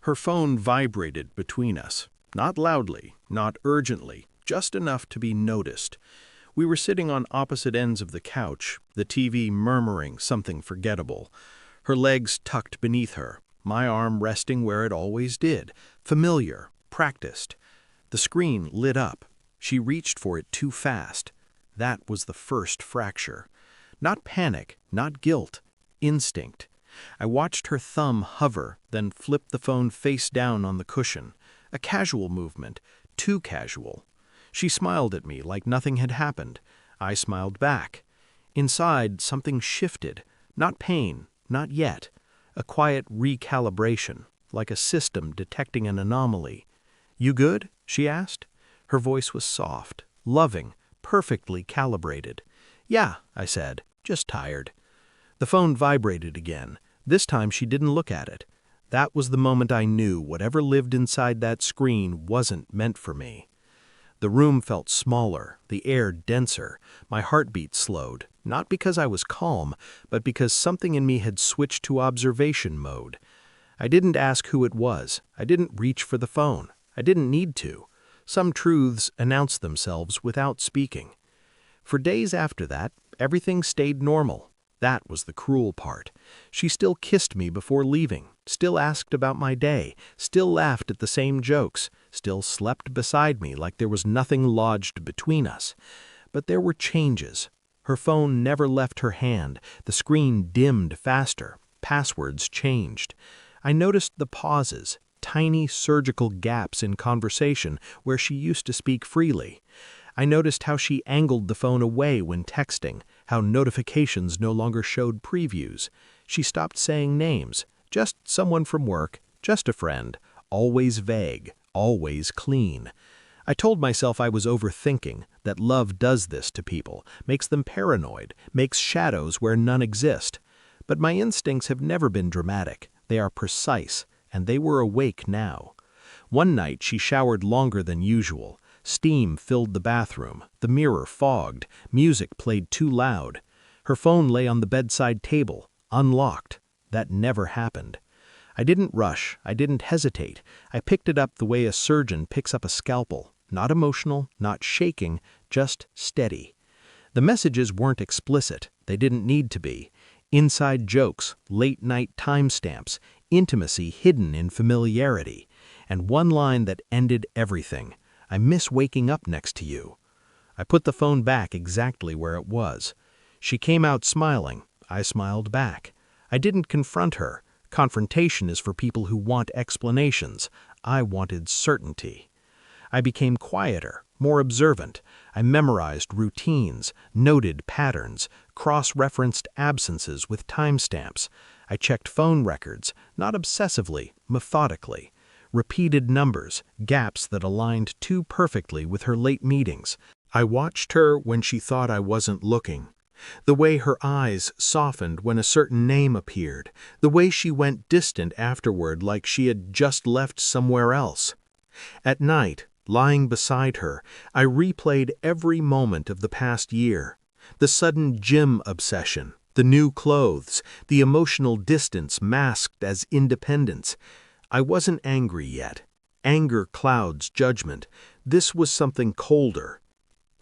Her phone vibrated between us. Not loudly, not urgently, just enough to be noticed. We were sitting on opposite ends of the couch, the TV murmuring something forgettable. Her legs tucked beneath her, my arm resting where it always did, familiar, practiced. The screen lit up. She reached for it too fast. That was the first fracture. Not panic, not guilt, instinct. I watched her thumb hover, then flip the phone face down on the cushion. A casual movement, too casual. She smiled at me like nothing had happened. I smiled back. Inside, something shifted. Not pain, not yet. A quiet recalibration, like a system detecting an anomaly. "You good?" she asked. Her voice was soft, loving, perfectly calibrated. "Yeah," I said, "just tired." The phone vibrated again. This time she didn't look at it. That was the moment I knew whatever lived inside that screen wasn't meant for me. The room felt smaller, the air denser, my heartbeat slowed, not because I was calm, but because something in me had switched to observation mode. I didn't ask who it was. I didn't reach for the phone. I didn't need to. Some truths announced themselves without speaking. For days after that, everything stayed normal. That was the cruel part. She still kissed me before leaving, still asked about my day, still laughed at the same jokes, still slept beside me like there was nothing lodged between us. But there were changes. Her phone never left her hand, the screen dimmed faster, passwords changed. I noticed the pauses, tiny surgical gaps in conversation where she used to speak freely. I noticed how she angled the phone away when texting, how notifications no longer showed previews. She stopped saying names, just someone from work, just a friend, always vague, always clean. I told myself I was overthinking, that love does this to people, makes them paranoid, makes shadows where none exist. But my instincts have never been dramatic. They are precise, and they were awake now. One night she showered longer than usual. Steam filled the bathroom, the mirror fogged, music played too loud. Her phone lay on the bedside table, unlocked. That never happened. I didn't rush, I didn't hesitate. I picked it up the way a surgeon picks up a scalpel, not emotional, not shaking, just steady. The messages weren't explicit, they didn't need to be. Inside jokes, late-night timestamps, intimacy hidden in familiarity, and one line that ended everything. "I miss waking up next to you." I put the phone back exactly where it was. She came out smiling. I smiled back. I didn't confront her. Confrontation is for people who want explanations. I wanted certainty. I became quieter, more observant. I memorized routines, noted patterns, cross-referenced absences with timestamps. I checked phone records, not obsessively, methodically. Repeated numbers, gaps that aligned too perfectly with her late meetings. I watched her when she thought I wasn't looking. The way her eyes softened when a certain name appeared. The way she went distant afterward like she had just left somewhere else. At night, lying beside her, I replayed every moment of the past year. The sudden gym obsession, the new clothes, the emotional distance masked as independence. I wasn't angry yet. Anger clouds judgment. This was something colder.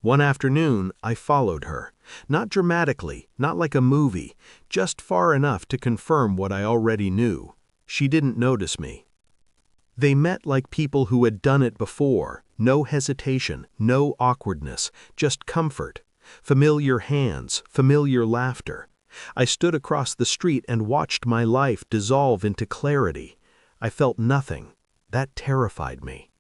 One afternoon, I followed her. Not dramatically, not like a movie, just far enough to confirm what I already knew. She didn't notice me. They met like people who had done it before. No hesitation, no awkwardness, just comfort. Familiar hands, familiar laughter. I stood across the street and watched my life dissolve into clarity. I felt nothing. That terrified me.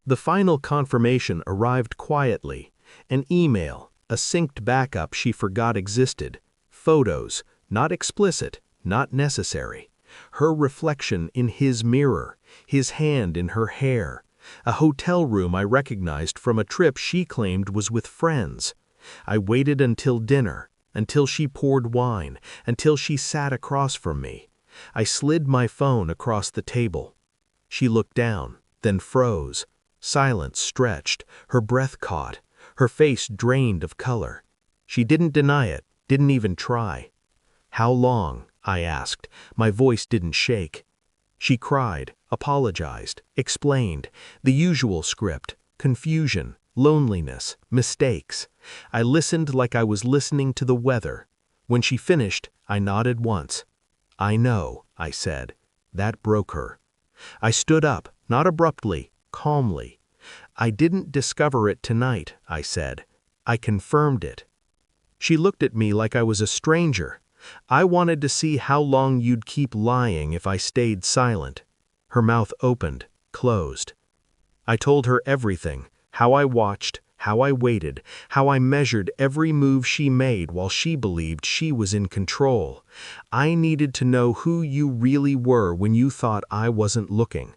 The final confirmation arrived quietly. An email, a synced backup she forgot existed. Photos, not explicit, not necessary. Her reflection in his mirror, his hand in her hair. A hotel room I recognized from a trip she claimed was with friends. I waited until dinner, until she poured wine, until she sat across from me. I slid my phone across the table. She looked down, then froze. Silence stretched, her breath caught, her face drained of color. She didn't deny it, didn't even try. "How long?" I asked. My voice didn't shake. She cried, apologized, explained, the usual script, confusion, loneliness, mistakes. I listened like I was listening to the weather. When she finished, I nodded once. "I know," I said. That broke her. I stood up, not abruptly, calmly. "I didn't discover it tonight," I said. "I confirmed it." She looked at me like I was a stranger. "I wanted to see how long you'd keep lying if I stayed silent." Her mouth opened, closed. I told her everything, how I watched, how I waited, how I measured every move she made while she believed she was in control. I needed to know who you really were when you thought I wasn't looking.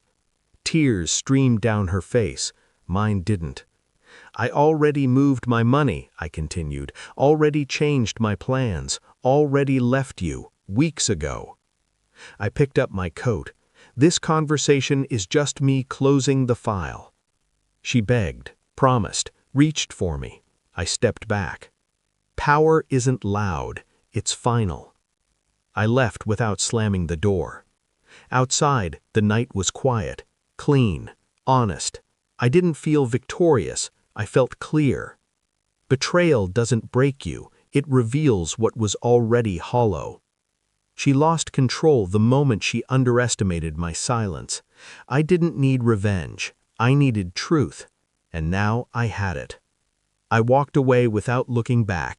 Tears streamed down her face. Mine didn't. "I already moved my money," I continued, "already changed my plans, already left you, weeks ago." I picked up my coat. "This conversation is just me closing the file." She begged, promised, reached for me. I stepped back. Power isn't loud, it's final. I left without slamming the door. Outside, the night was quiet, clean, honest. I didn't feel victorious, I felt clear. Betrayal doesn't break you, it reveals what was already hollow. She lost control the moment she underestimated my silence. I didn't need revenge, I needed truth, and now I had it. I walked away without looking back.